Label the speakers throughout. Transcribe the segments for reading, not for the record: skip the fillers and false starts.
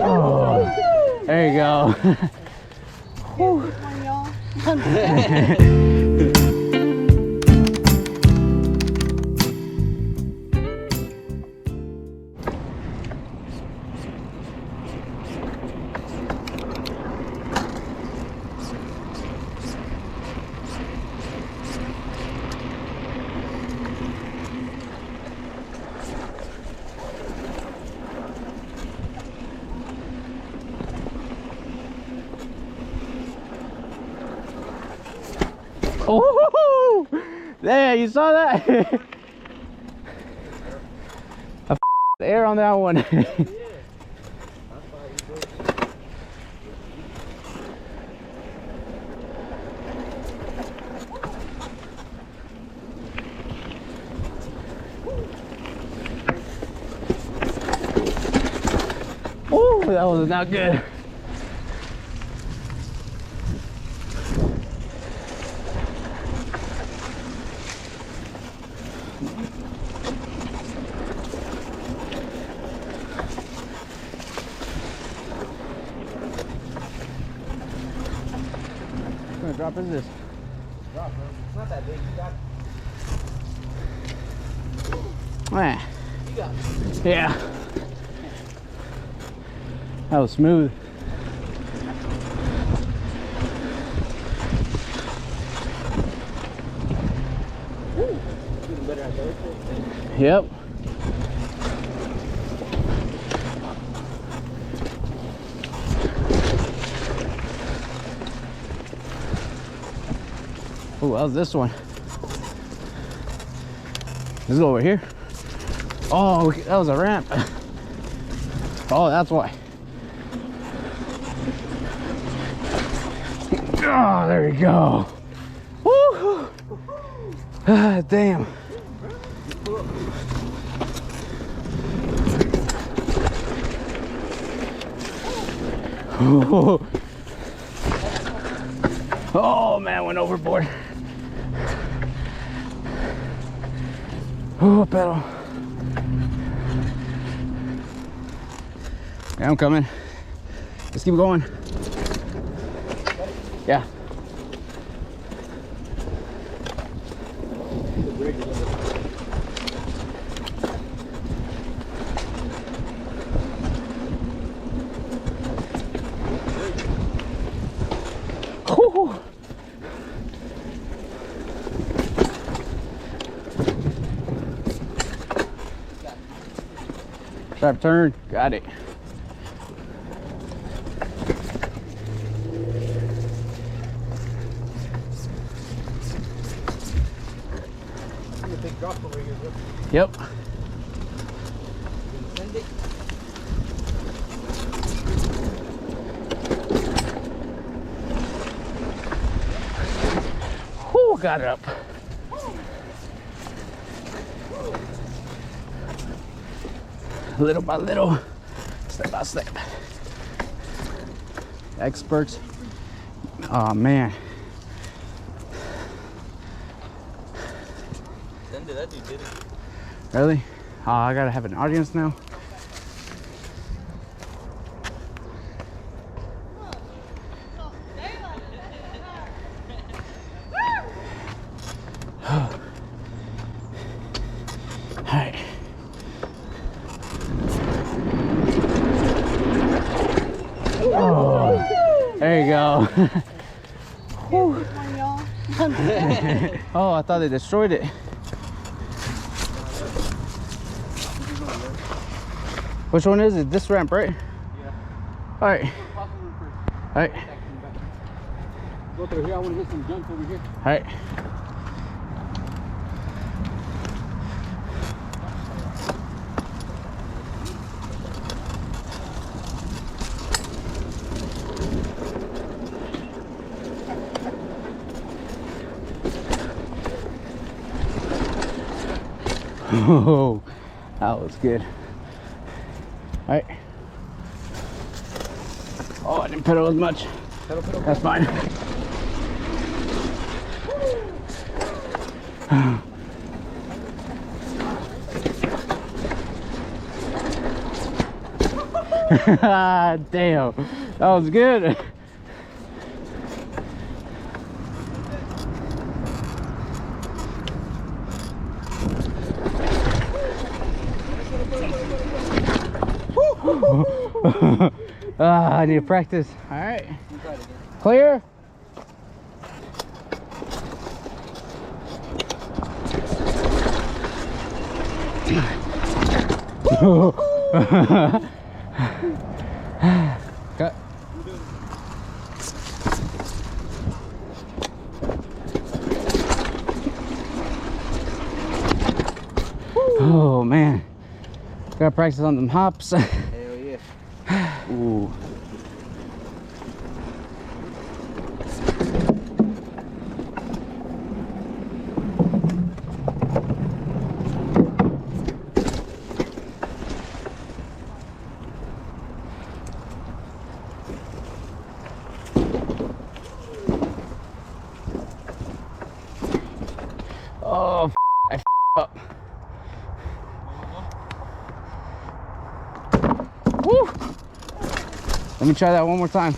Speaker 1: Oh, there you go.
Speaker 2: Here's one, y'all.
Speaker 1: Oh, there, you saw that? I the air on that one. Oh, that was not good. What kind of drop is this?
Speaker 3: Drop, bro. It's not that big. You got
Speaker 1: Ah,
Speaker 3: You got
Speaker 1: yeah. That was smooth.
Speaker 3: Getting better at those.
Speaker 1: Yep. Oh, how's this one? This is over here. Oh, that was a ramp. Oh, that's why. Oh, there you go. Woo! Ah, damn. Oh man, went overboard. Oh, pedal. Yeah, I'm coming. Let's keep going. Yeah. Whew. Sharp turn, got it.
Speaker 3: A big drop over here, bro.
Speaker 1: Yep.
Speaker 3: Send it.
Speaker 1: Whew, got it up. Little by little, step by step. Experts. Oh man.
Speaker 3: Send it. That dude did it.
Speaker 1: Really? Oh, I gotta have an audience now. Alright. Oh, there you go.
Speaker 2: Here's one, y'all.
Speaker 1: Oh, I thought they destroyed it. Which one is it? This ramp, right?
Speaker 3: Yeah.
Speaker 1: Alright. Alright.
Speaker 3: Go through here. I want to get some jumps over here.
Speaker 1: Alright. Oh, that was good. All right. Oh, I didn't pedal as much.
Speaker 3: Pedal, pedal.
Speaker 1: That's fine. Damn, that was good. I need to practice. All right, clear. Cut. Oh man, gotta practice on them hops.
Speaker 3: Hell yeah.
Speaker 1: Ooh. Oh, I up. Woo! Let me try that one more time.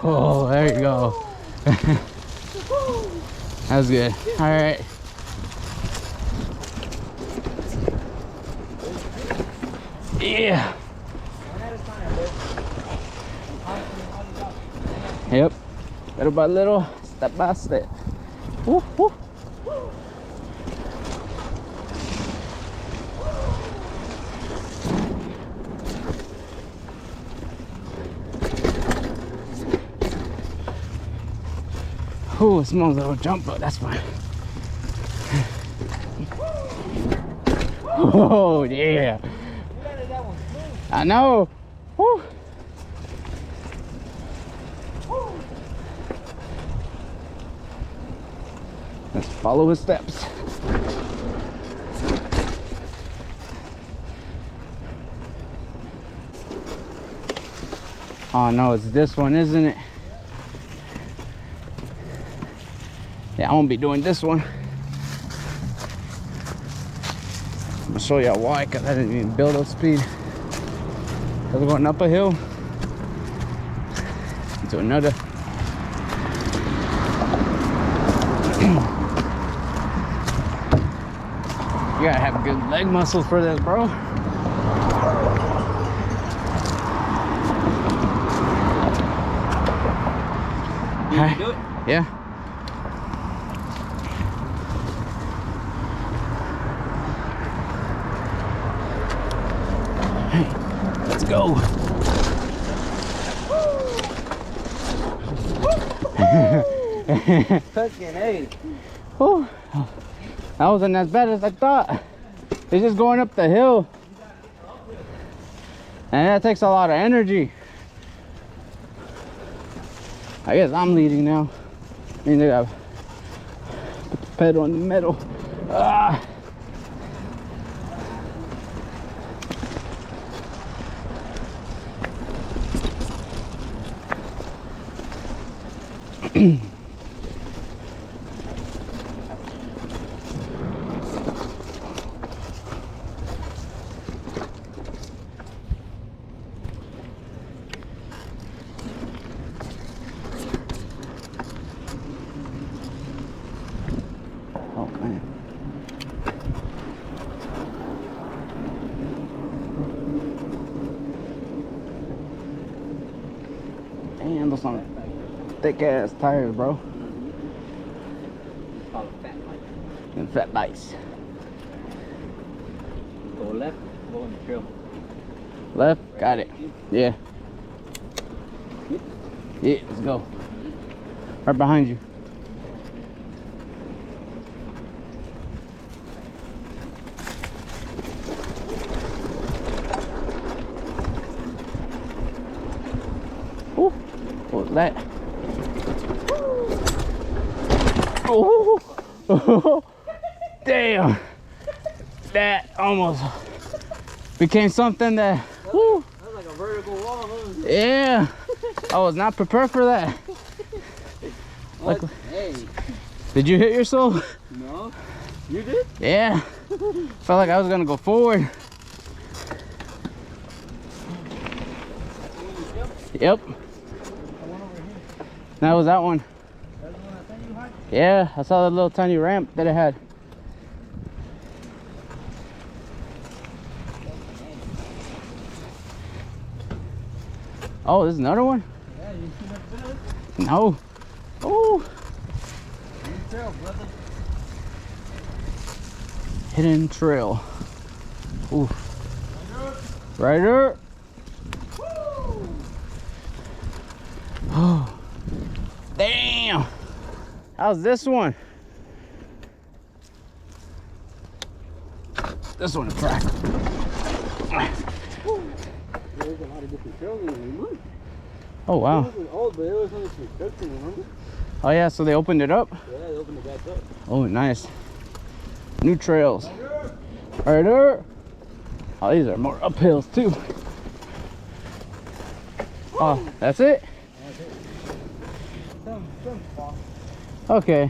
Speaker 1: Oh, there you go. That was good. All right. Yeah. Yep. Little by little, step by step. Woo, woo. Oh, it smells like a jump, but that's fine. Oh, yeah. I know. Woo. Let's follow his steps. Oh no, it's this one, isn't it? Yeah, I won't be doing this one. I'm gonna show y'all why, because I didn't even build up speed. Because we're going up a hill to another. You gotta have good leg muscles for this, bro.
Speaker 3: You can do it?
Speaker 1: Yeah. Hey, let's go.
Speaker 3: Fucking hey.
Speaker 1: Whew. That wasn't as bad as I thought. It's just going up the hill. And that takes a lot of energy. I guess I'm leading now. I mean, they got put the pedal in the middle. Ah. Oh man. Damn, those some thick ass tires, bro.
Speaker 3: It's called a fat bike.
Speaker 1: And fat bikes.
Speaker 3: Go left, go in the trail.
Speaker 1: Left, got it. Yeah. Yeah, let's go. Right behind you. Ooh, what was that? Oh, damn. That almost became something that, woo.
Speaker 3: That's like a vertical wall, huh?
Speaker 1: Yeah. I was not prepared for that.
Speaker 3: What?
Speaker 1: Like,
Speaker 3: Hey.
Speaker 1: did you hit yourself?
Speaker 3: No. You did?
Speaker 1: Yeah. Felt like I was gonna go forward. Yep. That was that one. Yeah, I saw that little tiny ramp that it had. Oh, there's another one?
Speaker 3: Yeah, you see that video?
Speaker 1: No. Oh.
Speaker 3: Trail, brother.
Speaker 1: Hidden trail. Ooh. Right there. Oh. Damn. How's this one? This one a crack.
Speaker 3: There's a lot of different trails in there, remember?
Speaker 1: Oh wow.
Speaker 3: It wasn't old, but it was under construction, remember?
Speaker 1: Oh yeah, so they opened it up?
Speaker 3: Yeah, they opened it back up.
Speaker 1: Oh nice. New trails. Right there. Oh, these are more uphills too. Oh, that's it? Okay.